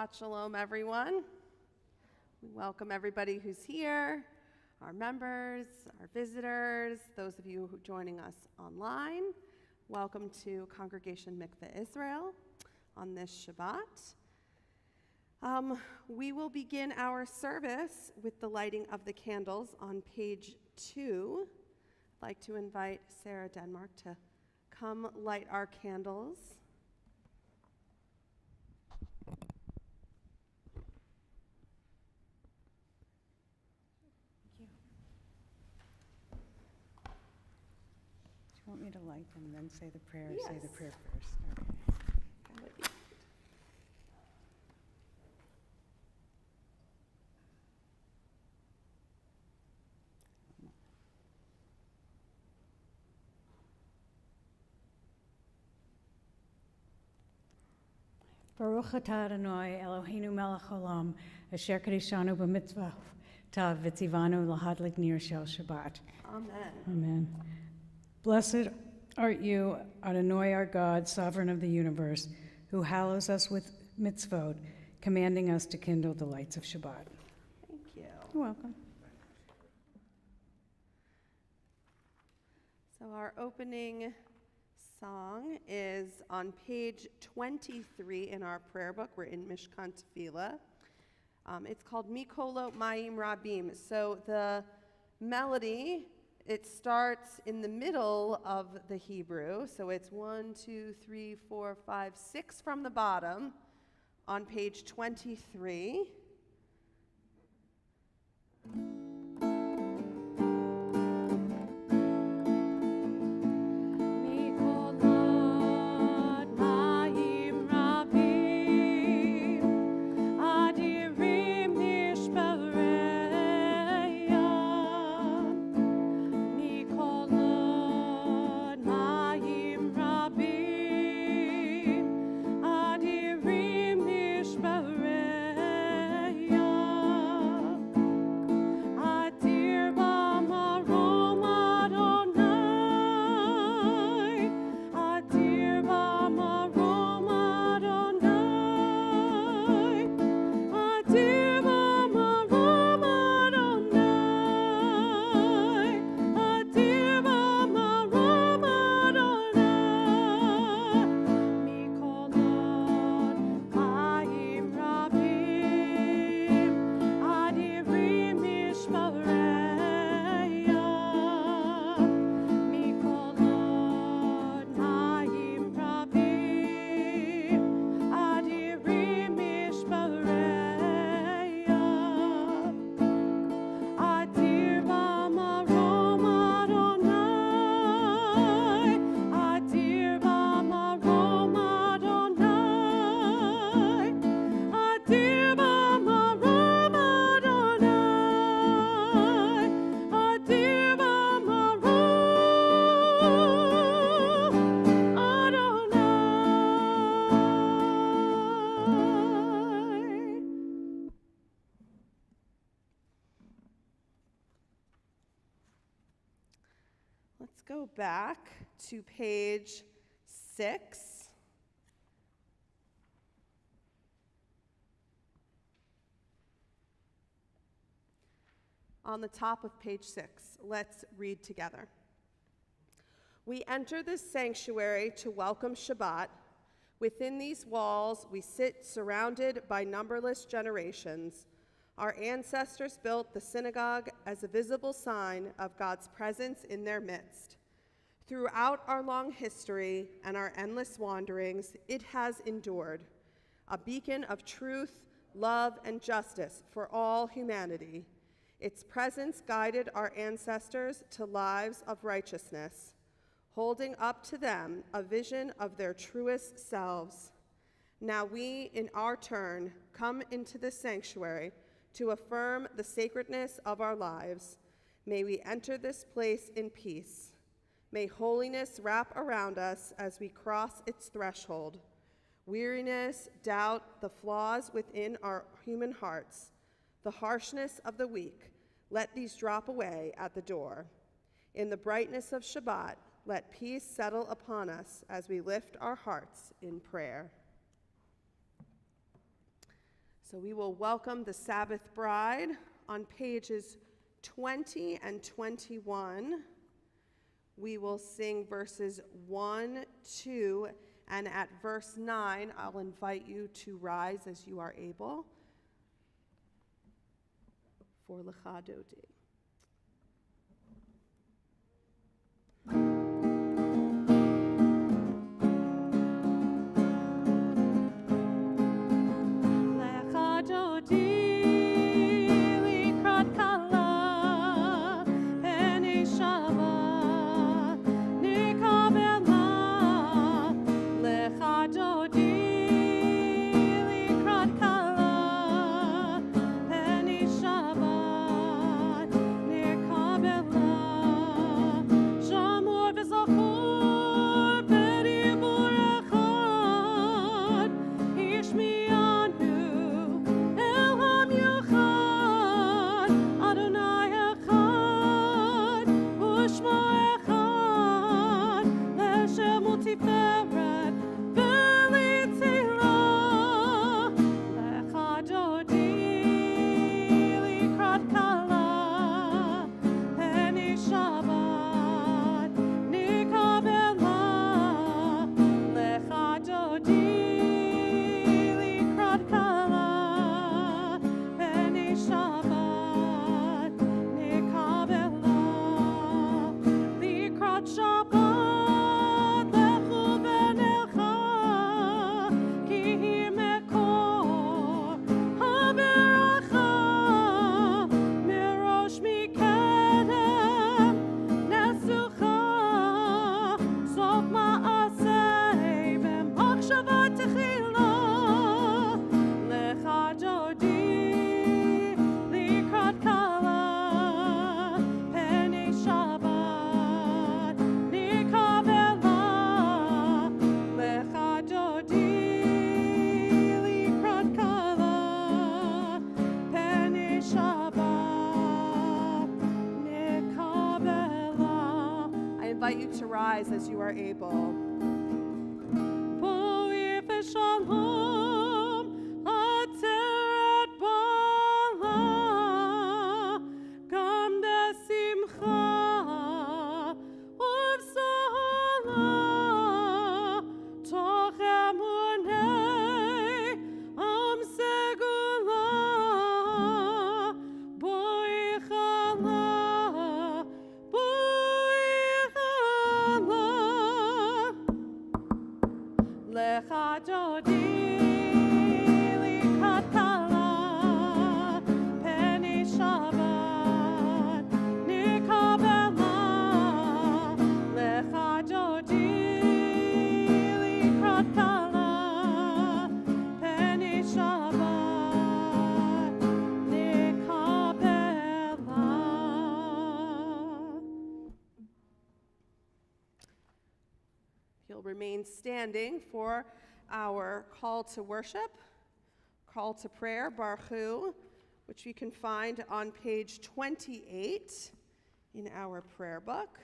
Shabbat Shalom, everyone. We welcome everybody who's here, our members, our visitors, those of you who are joining us online. Welcome to Congregation Mickve Israel on this Shabbat. We will begin our service with the lighting of the candles on page 2. I'd like to invite Sarah Denmark to come light our candles. Do you want me to light them and then say the prayer? Yes. Say the prayer first. Okay. That would be good. Baruch atah Adonai Eloheinu melech haolam asher kadeshanu b'mitzvah tav v'tzivanu lahadlik ner shel Shabbat. Amen. Amen. Blessed art you, Adonai our God, sovereign of the universe, who hallows us with mitzvot, commanding us to kindle the lights of Shabbat. Thank you. You're welcome. So our opening song is on page 23 in our prayer book. We're in Mishkan Tefillah. It's called Mikolo Mayim Rabim. So the melody, it starts in the middle of the Hebrew. So it's 1, 2, 3, 4, 5, 6 from the bottom on page 23. Let's go back to page 6. On the top of page 6, let's read together. We enter this sanctuary to welcome Shabbat. Within these walls, we sit surrounded by numberless generations. Our ancestors built the synagogue as a visible sign of God's presence in their midst. Throughout our long history and our endless wanderings, it has endured, a beacon of truth, love, and justice for all humanity. Its presence guided our ancestors to lives of righteousness, holding up to them a vision of their truest selves. Now we, in our turn, come into this sanctuary to affirm the sacredness of our lives. May we enter this place in peace. May holiness wrap around us as we cross its threshold. Weariness, doubt, the flaws within our human hearts, the harshness of the weak, let these drop away at the door. In the brightness of Shabbat, let peace settle upon us as we lift our hearts in prayer. So we will welcome the Sabbath bride on pages 20 and 21. We will sing verses 1, 2, and at verse 9, I'll invite you to rise as you are able for Lecha Dodi. As you are able. You'll remain standing for our call to worship, call to prayer, Baruch Hu, which you can find on page 28 in our prayer book.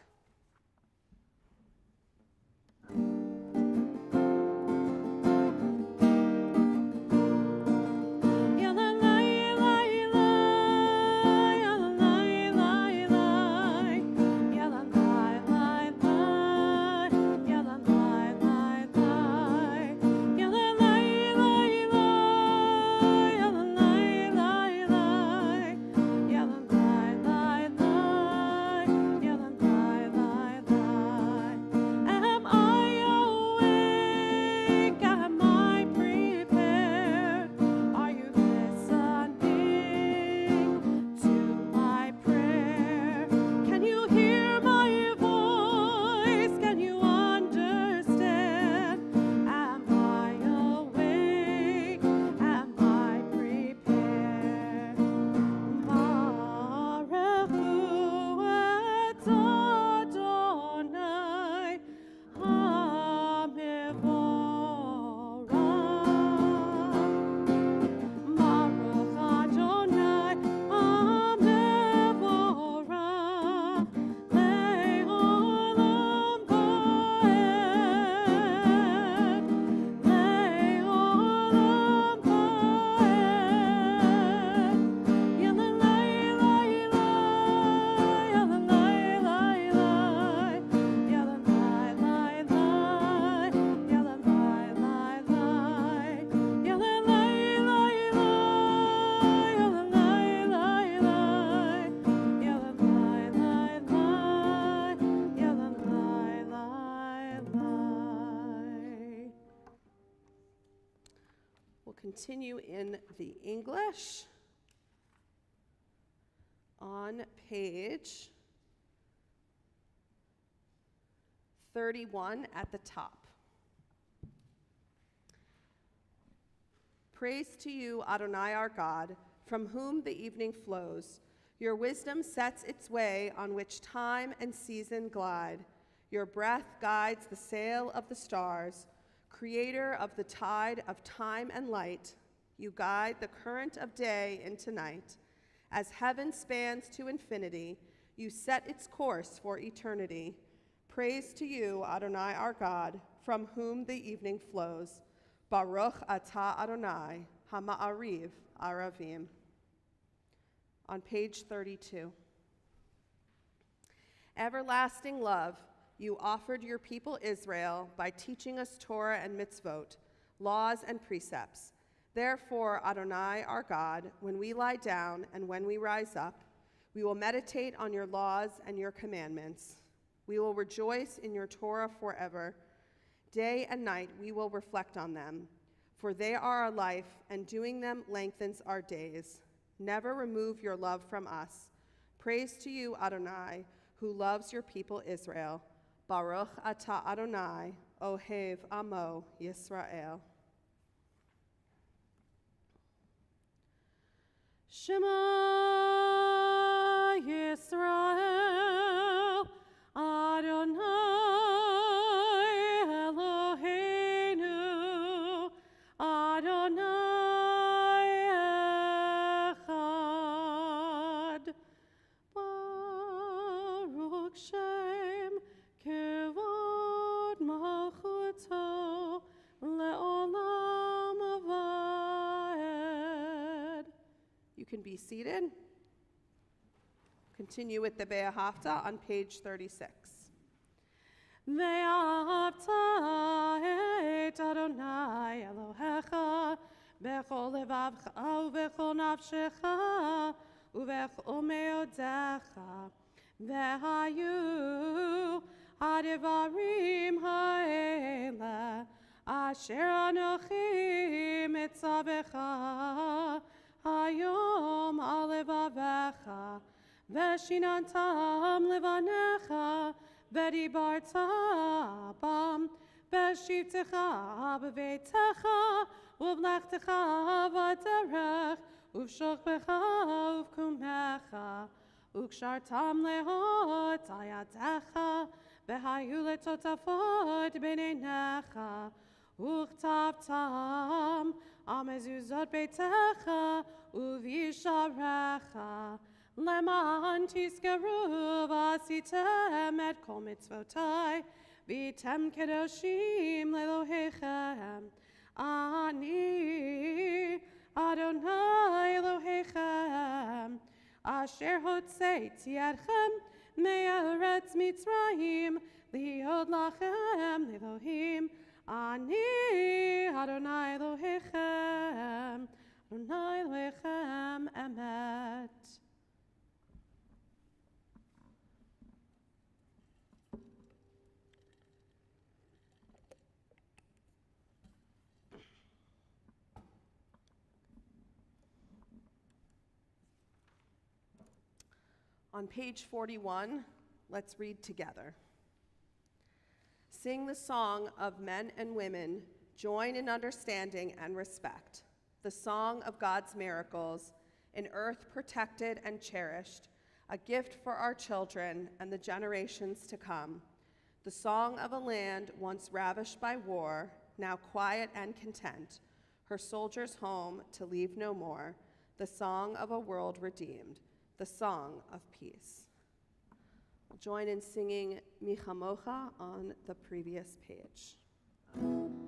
continue in the English on page 31 at the top. Praise to you, Adonai our God, from whom the evening flows. Your wisdom sets its way on which time and season glide. Your breath guides the sail of the stars. Creator of the tide of time and light, you guide the current of day into night. As heaven spans to infinity, you set its course for eternity. Praise to you, Adonai our God, from whom the evening flows. Baruch atah Adonai, hama'ariv aravim. On page 32. Everlasting love, you offered your people Israel by teaching us Torah and mitzvot, laws and precepts. Therefore, Adonai our God, when we lie down and when we rise up, we will meditate on your laws and your commandments. We will rejoice in your Torah forever. Day and night we will reflect on them, for they are our life, and doing them lengthens our days. Never remove your love from us. Praise to you, Adonai, who loves your people Israel. Baruch atah Adonai, ohev amo Yisrael. Shema Yisrael, Adonai Eloheinu, Adonai Echad. Baruch Shem Kevod Malchuto Le'olam Aved. You can be seated. Continue with the Be'ahavta on page 36. Ve'ahavta et Adonai Elohecha bechol levavcha uvechol nafshecha uvechol meodecha ve'hayu ha'devarim ha'ele asher anochi mitzavecha hayom alevavecha veshinantam levanecha vedibarta bam veshivtecha beveitecha uvlechtecha vaderech uvshokbecha uvkumecha ukshartam lehot ayadecha vehayu letotafot b'neinecha uchtavtam amezuzot beitecha uvisharecha leman tiskeru vasitem et kol mitzvotai vitem kedoshim lelohechem ani Adonai Elohechem asher hotzeiti etchem me'eretz Mitzrayim liod lachem Elohim ani Adonai Elohechem Adonai Elohechem emet. On page 41, let's read together. Sing the song of men and women, join in understanding and respect. The song of God's miracles, an earth protected and cherished, a gift for our children and the generations to come. The song of a land once ravished by war, now quiet and content, her soldiers home to leave no more. The song of a world redeemed, the song of peace. I'll join in singing Michamocha on the previous page. Lord.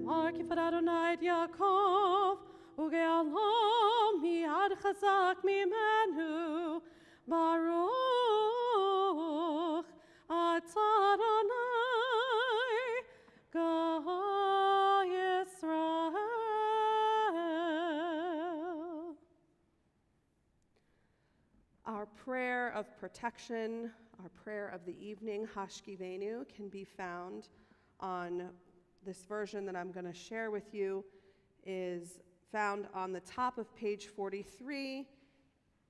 Arkifad Adonai et Yaakov, uge'alom mi'ad chazak mimenu, Baruch atah Adonai, God Yisrael. Our prayer of protection, our prayer of the evening, Hashkivenu, can be found on this version that I'm going to share with you, is found on the top of page 43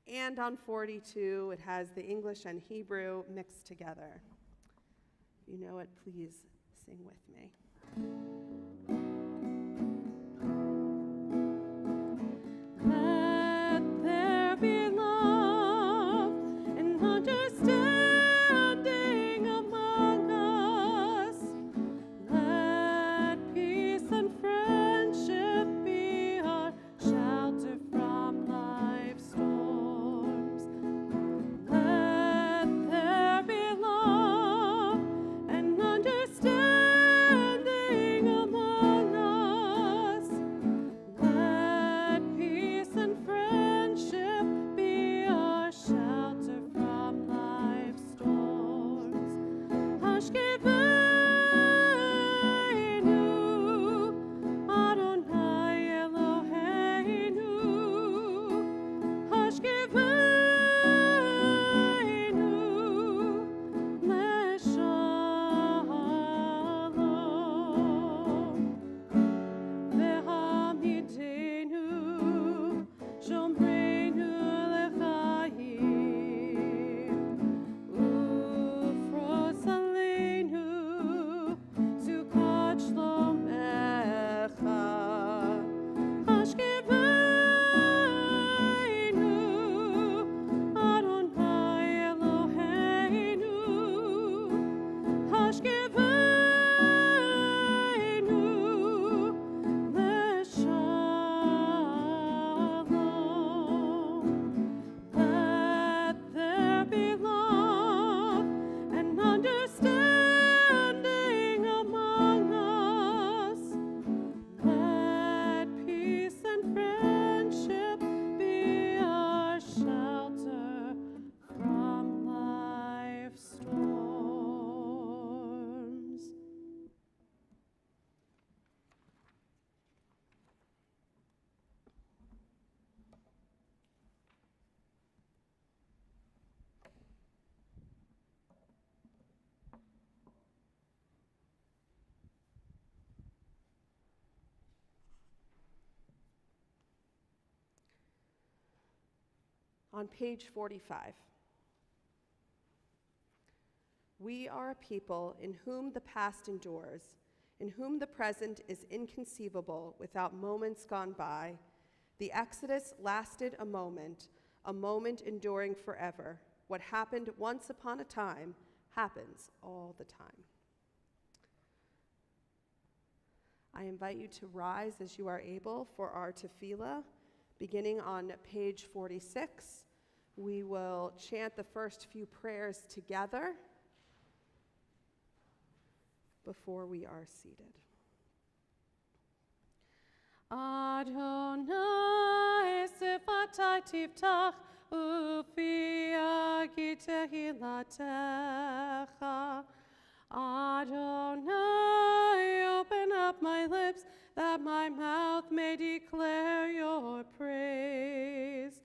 and on 42. It has the English and Hebrew mixed together. If you know it, please sing with me. Let there be love and understanding among us. Let peace and friendship be our shelter from life's storms. Let there be love and understanding among us. Let peace and friendship be our shelter from life's storms. Hashkivenu, Adonai Eloheinu. Hashkivenu, Leshalom. Ve'hamidenu, Shomreinu lechayim. Ufros aleinu, Sukkot shlomecha. Hashkivenu, Adonai Eloheinu. Hashkivenu, Leshalom. Let there be love and understanding among us. Let peace and friendship be our shelter from life's storms. On page 45, we are a people in whom the past endures, in whom the present is inconceivable without moments gone by. The Exodus lasted a moment enduring forever. What happened once upon a time happens all the time. I invite you to rise as you are able for our tefillah. Beginning on page 46, we will chant the first few prayers together before we are seated. Adonai sifatai tiftach ufi agi tehilatecha. Adonai, open up my lips that my mouth may declare your praise.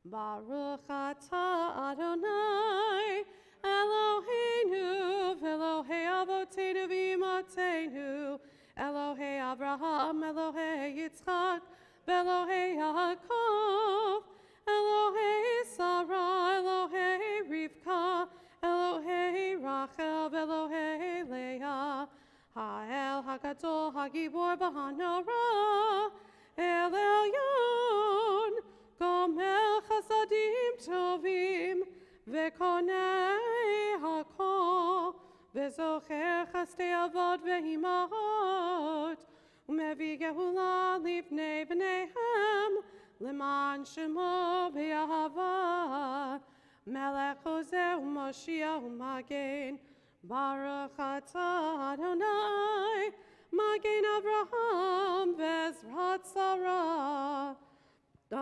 Baruch atah Adonai Eloheinu v'Elohei avotenu v'imatenu Elohei Avraham, Elohei Yitzchak, v'Elohei Yaakov, Elohei Sarah, Elohei Rivka, Elohei Rachel, v'Elohei Leah, Ha'el HaGadol HaGibor v'Hanora, El Elyon, Gomel Chasadim Tovim, v'Konei HaKol, v'Zocher Chastei Avot v'Imahot, u'Mevi Gehula Livnei B'neihem, L'man Shemo v'Yahava, Melech Hoseh u'Moshiach u'Magen, Baruch atah Adonai, Magen Avraham,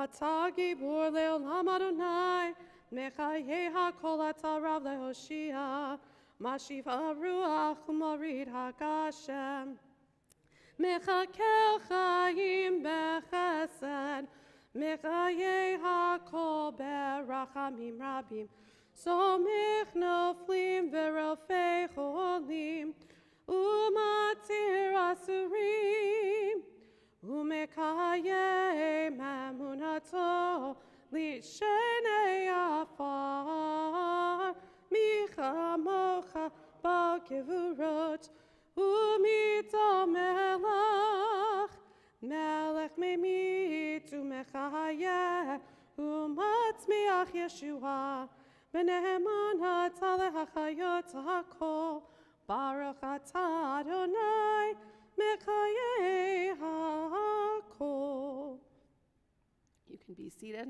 Ata gibor leolam Adonai, mechaye hakol ata rav lehoshia, mashiva ruach umorid hakashem. Mechakel chayim bechesed, mechaye hakol berachamim rabim, somich noflim verofei cholim, umatir asurim, umekaye mamunato lishenei afar, micha mocha bakevurot, umita melech, melech memit umechaye, umatzmiach Yeshua, b'neheman hatzaleh hachayot hakol, Baruch atah Adonai, mechaye hakol. You can be seated.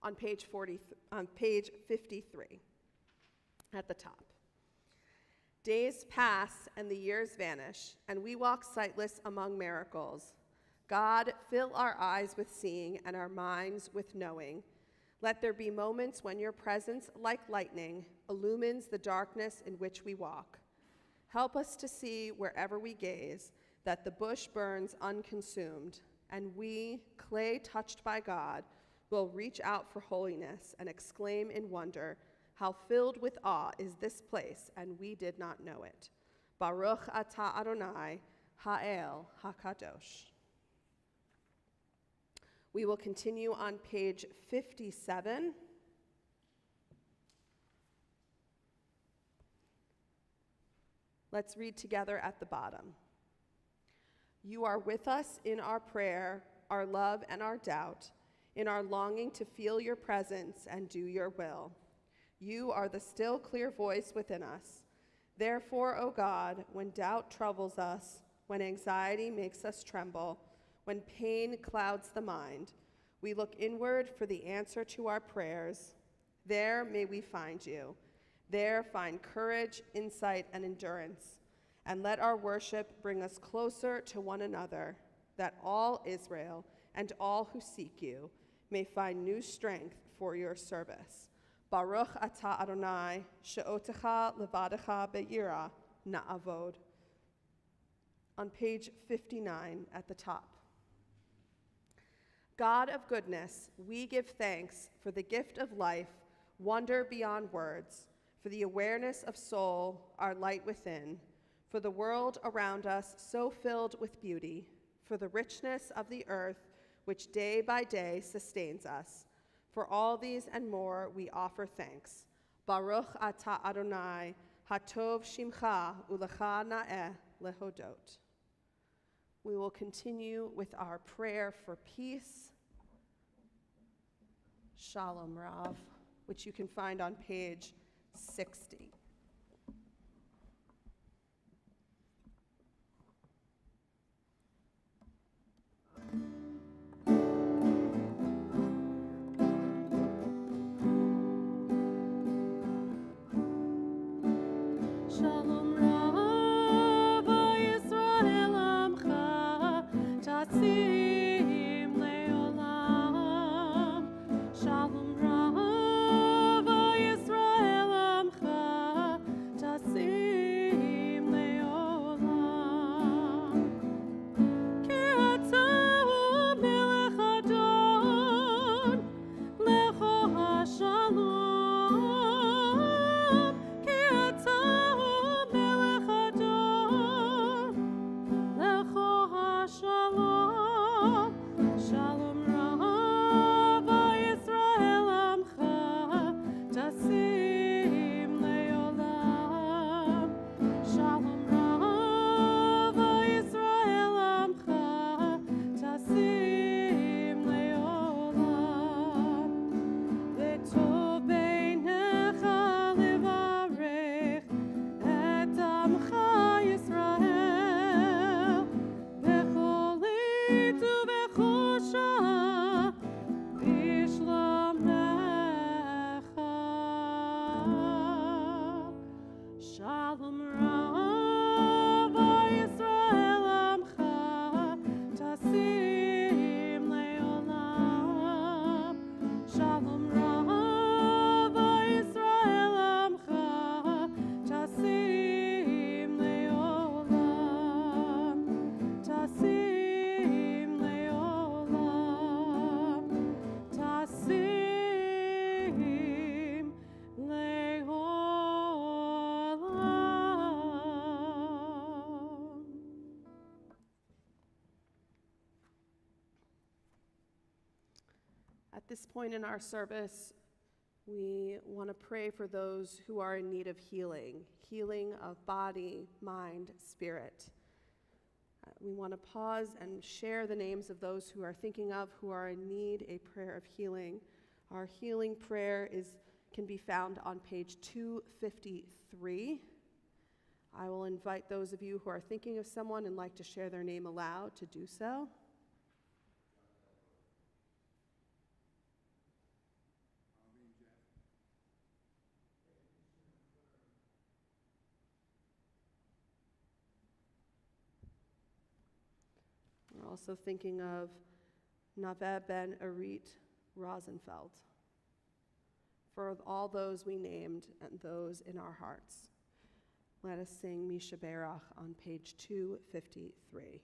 On page 53, at the top. Days pass and the years vanish, and we walk sightless among miracles. God, fill our eyes with seeing and our minds with knowing. Let there be moments when your presence, like lightning, illumines the darkness in which we walk. Help us to see wherever we gaze that the bush burns unconsumed, and we, clay touched by God, will reach out for holiness and exclaim in wonder, how filled with awe is this place, and we did not know it. Baruch atah Adonai, ha'el hakadosh. We will continue on page 57. Let's read together at the bottom. You are with us in our prayer, our love, and our doubt, in our longing to feel your presence and do your will. You are the still clear voice within us. Therefore, O God, when doubt troubles us, when anxiety makes us tremble, when pain clouds the mind, we look inward for the answer to our prayers. There may we find you. There find courage, insight, and endurance. And let our worship bring us closer to one another, that all Israel and all who seek you may find new strength for your service. Baruch atah Adonai, she'otecha levadecha be'ira na'avod. On page 59 at the top. God of goodness, we give thanks for the gift of life, wonder beyond words, for the awareness of soul, our light within, for the world around us so filled with beauty, for the richness of the earth which day by day sustains us. For all these and more we offer thanks. Baruch atah Adonai, hatov shimcha ulecha na'eh lehodot. We will continue with our prayer for peace, Shalom Rav, which you can find on page 60. Shalom Rav, Yisrael Amcha, Tasim Leolam. Shalom Rav, Yisrael Amcha, At this point in our service, we want to pray for those who are in need of healing, healing of body, mind, spirit. We want to pause and share the names of those who are thinking of who are in need a prayer of healing. Our healing prayer can be found on page 253. I will invite those of you who are thinking of someone and like to share their name aloud to do so. We're also thinking of Naveh Ben Arit Rosenfeld. For all those we named and those in our hearts, let us sing Misha Berach on page 253.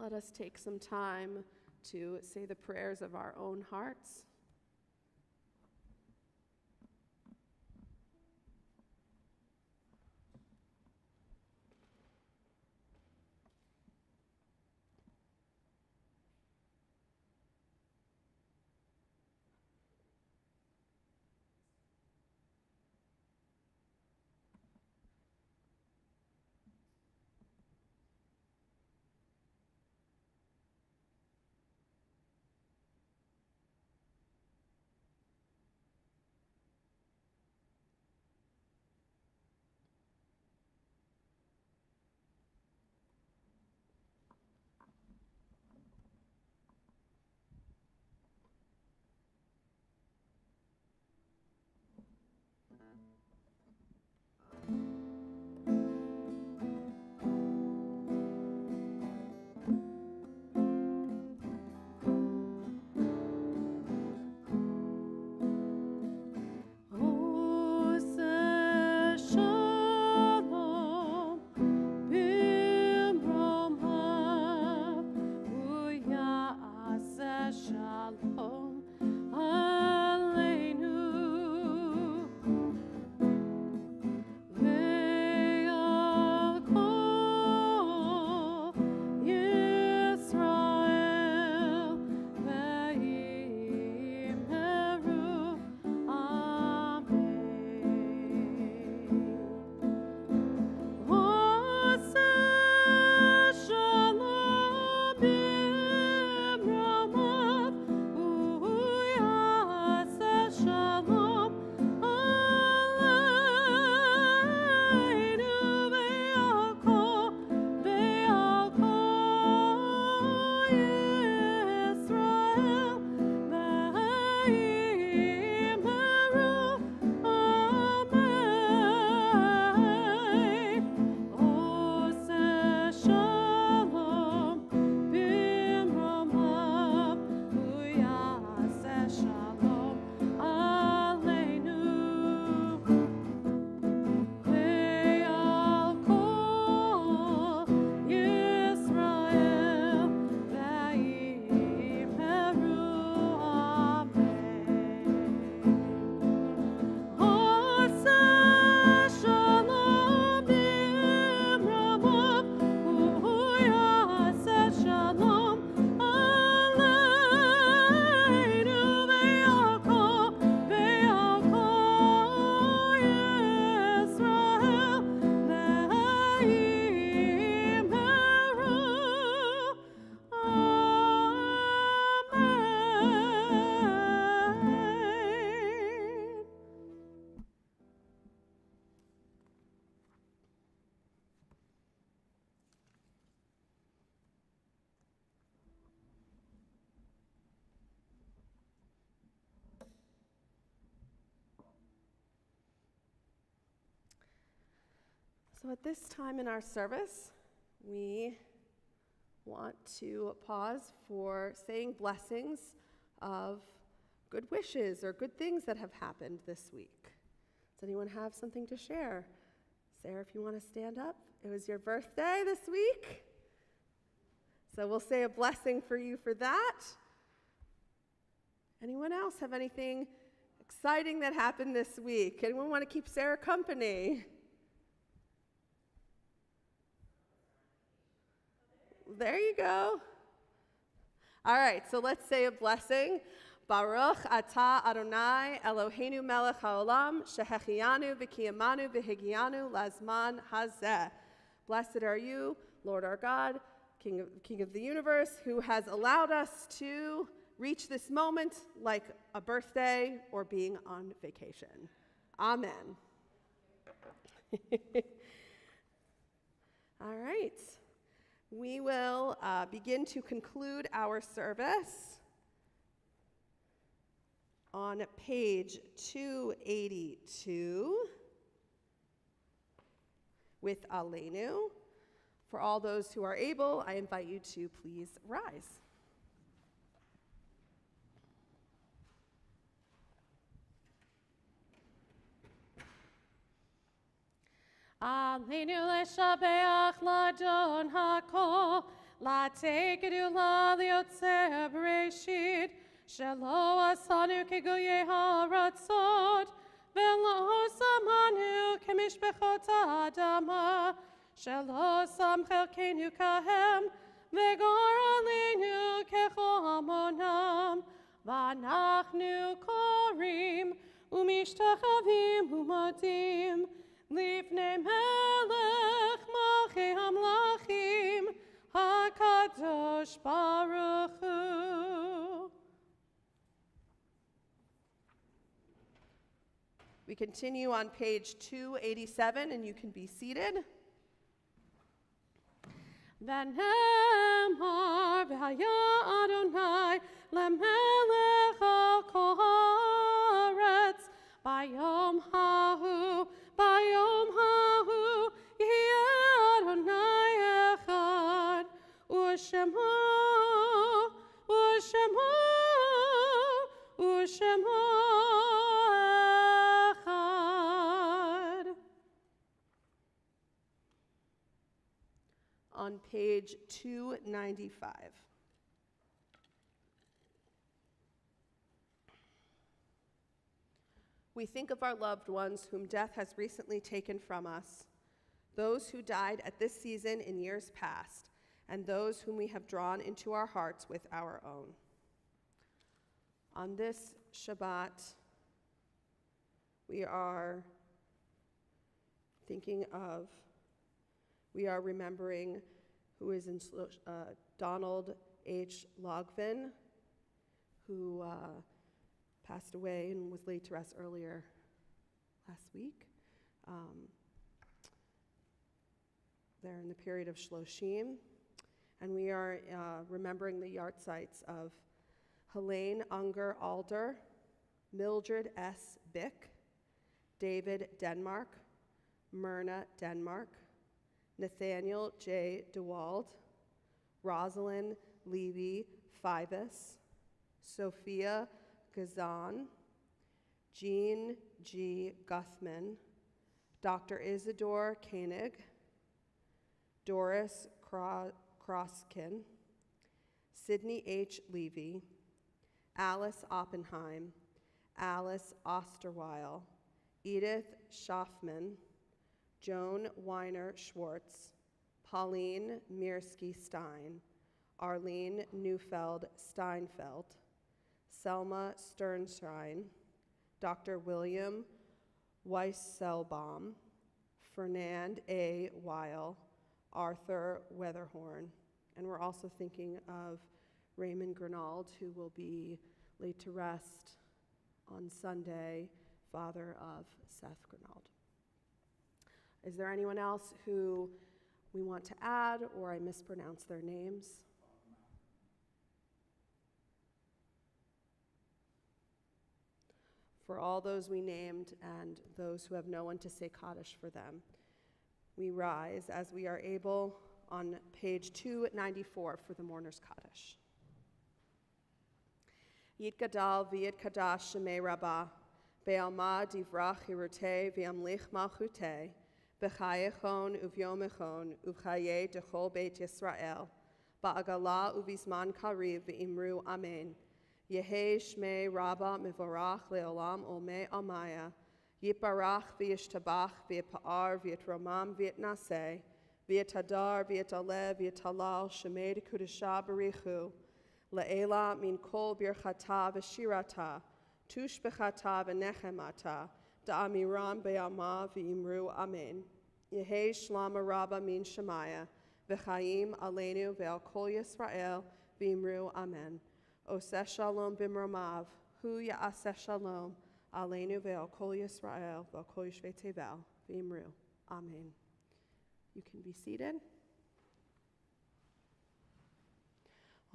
Let us take some time to say the prayers of our own hearts. So at this time in our service, we want to pause for saying blessings of good wishes or good things that have happened this week. Does anyone have something to share? Sarah, if you want to stand up. It was your birthday this week. So we'll say a blessing for you for that. Anyone else have anything exciting that happened this week? Anyone want to keep Sarah company? There you go. All right, so let's say a blessing. Baruch atah Adonai Eloheinu melech haolam shehechianu v'kiyamanu v'higianu lazman hazeh. Blessed are you, Lord our God, King of the universe, who has allowed us to reach this moment like a birthday or being on vacation. Amen. All right. We will begin to conclude our service on page 282 with Aleinu. For all those who are able, I invite you to please rise. Aleinu leshabeach ladon hakol, latekedu la liotzer bereshit, shelo asanu kegoye haratzot, velo samanu kemishbechot adama, shelo sam chelkenu kahem, vegor aleinu kechomonam, vanachnu korim, umishtachavim umadim, Lifnei melech malchei hamlachim, hakadosh baruch hu. We continue on page 287, and you can be seated. V'nemar v'haya Adonai lemelech al kol haaretz bayom hahu. Bayom hahu yeh Adonai echad, u'shemo echad. On page 295. We think of our loved ones whom death has recently taken from us, those who died at this season in years past, and those whom we have drawn into our hearts with our own. On this Shabbat, we are remembering who is in Donald H. Logvin, who passed away and was laid to rest earlier last week. They're in the period of Shloshim. And we are remembering the yahrzeits of Helene Unger Alder, Mildred S. Bick, David Denmark, Myrna Denmark, Nathaniel J. DeWald, Rosalind Levy Fivas, Sophia Gazan, Jean G. Guthman, Dr. Isidore Koenig, Doris Kroskin, Sidney H. Levy, Alice Oppenheim, Alice Osterweil, Edith Schaffman, Joan Weiner Schwartz, Pauline Mirsky Stein, Arlene Neufeld Steinfeld, Selma Sternstein, Dr. William Weisselbaum, Fernand A. Weil, Arthur Weatherhorn. And we're also thinking of Raymond Grinald, who will be laid to rest on Sunday, father of Seth Grinald. Is there anyone else who we want to add, or I mispronounce their names? For all those we named and those who have no one to say Kaddish for them, We rise as we are able on page 294 for the Mourner's Kaddish. Yit Gadal v'yit Kadash Shemei Rabbah, Be'alma divrach hirute v'yamlich malchute, B'chayechon uvyomechon uvchaye dechol Beit Yisrael, Ba'agala uvizman kariv v'imru Amen. Yehe Shmei Rabbah mivorach le'olam olmei amaya, Yitbarach v'yishtabach v'yipa'ar v'yitromam v'yitnaseh, v'yitadar v'yitaleh v'yitalal Shemei dekudesha barichu, Le'ela min kol birchata v'shirata, tushbechata v'nechemata, da'amiram be'alma v'imru amen. Yehi shlama rabba min shemaya, v'chaim aleinu ve'al kol Yisrael v'imru amen. Oseh shalom b'mromav, hu ya'aseh shalom, aleinu ve'al kol Yisrael ve'al kol yishvei tevel v'imru amen. You can be seated.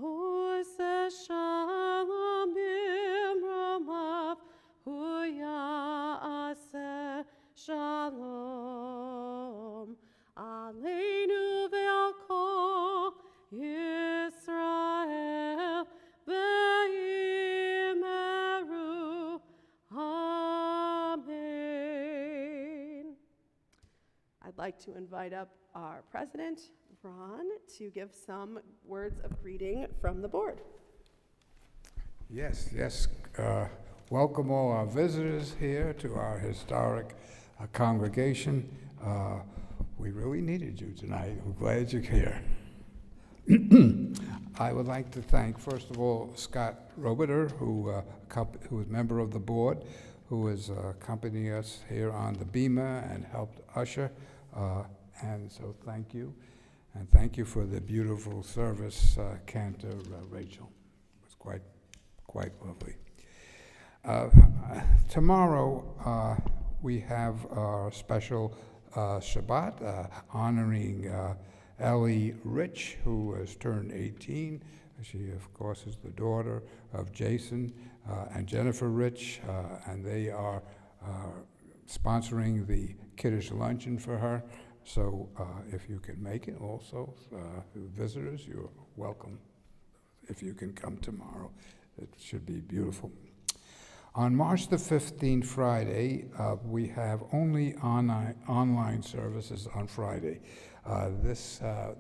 Oseh shalom b'mromav, hu ya'aseh shalom, aleinu ve'al kol Yisrael v'yimeru amen. I'd like to invite up our president, Ron, to give some words of greeting from the board. Yes. Welcome all our visitors here to our historic congregation. We really needed you tonight. I'm glad you're here. I would like to thank, first of all, Scott Robeter, who is a member of the board, who is accompanying us here on the bema and helped usher. And so thank you. And thank you for the beautiful service, Cantor Rachel. It was quite lovely. Tomorrow, we have our special Shabbat honoring Ellie Rich, who has turned 18. She, of course, is the daughter of Jason and Jennifer Rich, and they are sponsoring the Kiddush luncheon for her. So if you can make it also, visitors, you're welcome. If you can come tomorrow, it should be beautiful. On March the 15th, Friday, we have only online services on Friday. The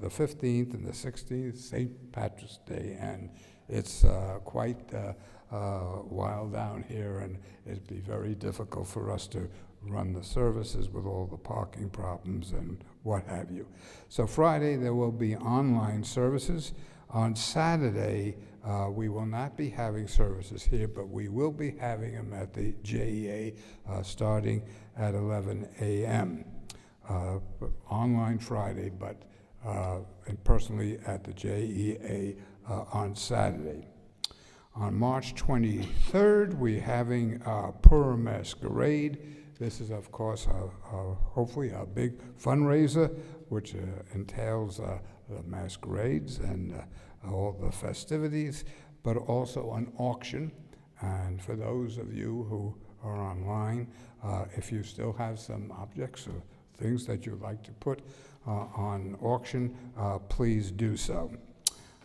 15th and the 16th, St. Patrick's Day, and it's quite wild down here, and it'd be very difficult for us to run the services with all the parking problems and what have you. So Friday, there will be online services. On Saturday, we will not be having services here, but we will be having them at the JEA starting at 11 a.m. Online Friday, but and personally at the JEA on Saturday. On March 23rd, we're having our Purim Masquerade. This is, of course, hopefully a big fundraiser, which entails the masquerades and all the festivities, but also an auction. And for those of you who are online, if you still have some objects or things that you'd like to put on auction, please do so.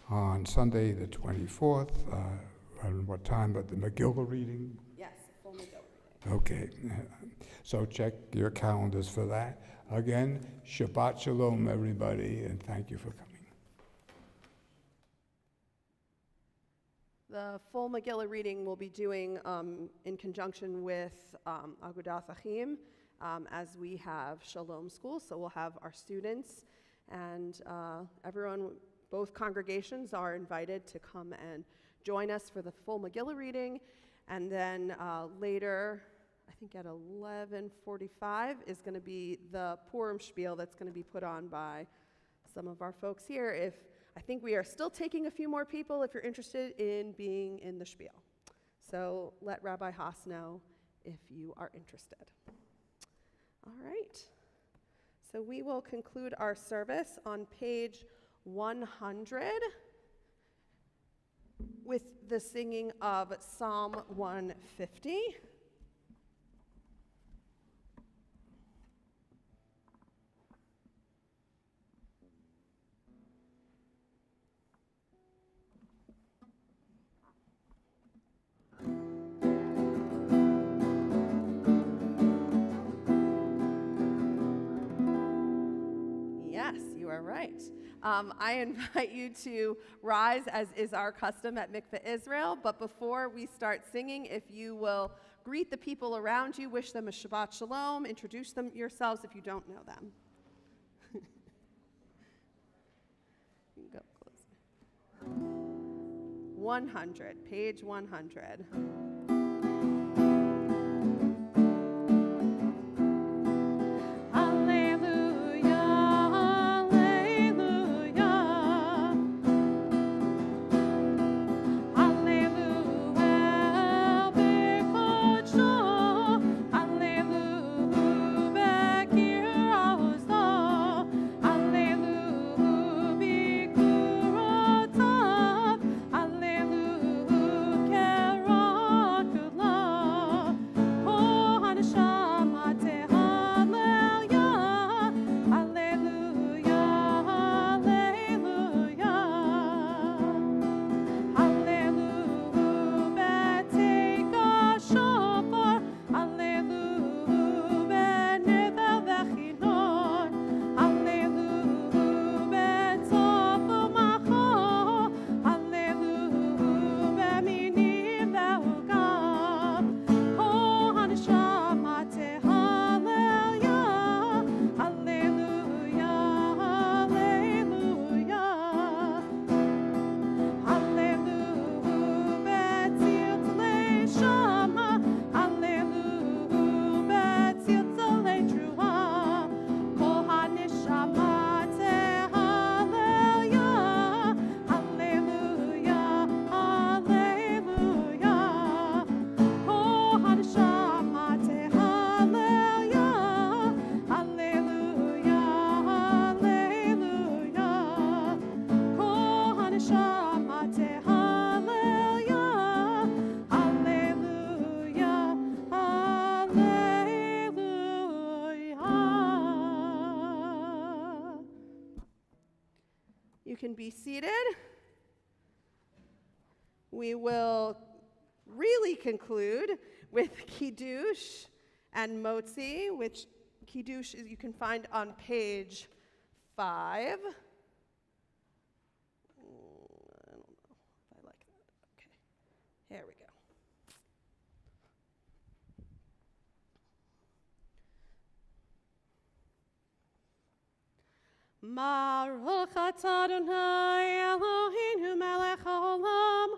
On Sunday the 24th, I don't know what time, but the Megillah reading? Yes, full Megillah reading. Okay, so check your calendars for that. Again, Shabbat Shalom, everybody, and thank you for coming. The full Megillah reading we'll be doing in conjunction with Agudath Achim, as we have Shalom School. So we'll have our students and everyone, both congregations are invited to come and join us for the full Megillah reading. And then later, I think at 11:45 is going to be the Purim spiel that's going to be put on by some of our folks here. I think we are still taking a few more people if you're interested in being in the spiel. So let Rabbi Haas know if you are interested. All right. So we will conclude our service on page 100 with the singing of Psalm 150. I invite you to rise, as is our custom at Mickve Israel. But before we start singing, if you will greet the people around you, wish them a Shabbat Shalom, introduce them yourselves if you don't know them. You can go closer. 100, page 100. You can be seated. We will really conclude with Kiddush and Motzi, which Kiddush you can find on page 5. I don't know if I like that. Okay, here we go. Baruch atah Adonai Eloheinu melech haolam,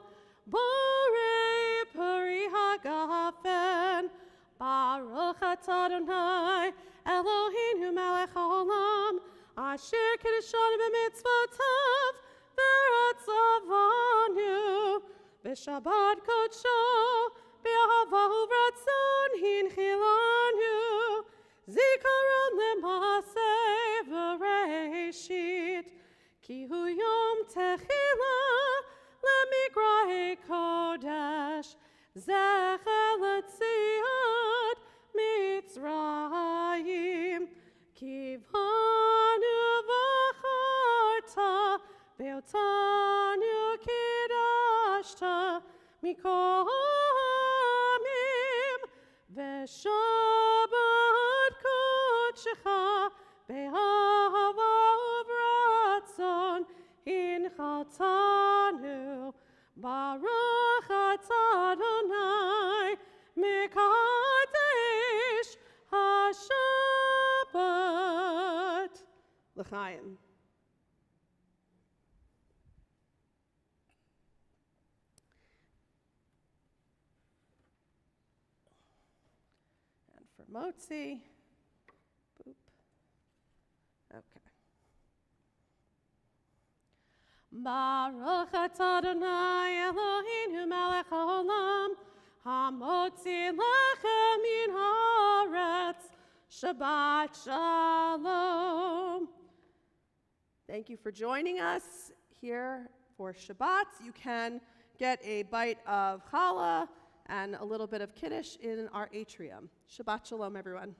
borei peri hagafen. Baruch atah Adonai Eloheinu melech haolam, asher kiddushanu b'mitzvotav v'ratzavanu, b'shabbat kodsho, b'ahava u'vratzon hinchilanu, zikaron le'maseh v'reishit, ki hu yom techila le'mikrahei kodesh, zecher l'tziat Mitzrayim, ki v'anu v'charta ve'otanu kiddashta mikol ha'amim, v'shabbat kodshecha be'ahava u'vratzon hinchaltanu. Baruch atah Adonai mekadesh haShabbat. L'chaim. And for Motzi, boop. Okay. Baruch atah Adonai Eloheinu melech haolam, hamotzi lechem min haaretz, Shabbat shalom. Thank you for joining us here for Shabbat. You can get a bite of challah and a little bit of kiddush in our atrium. Shabbat shalom, everyone.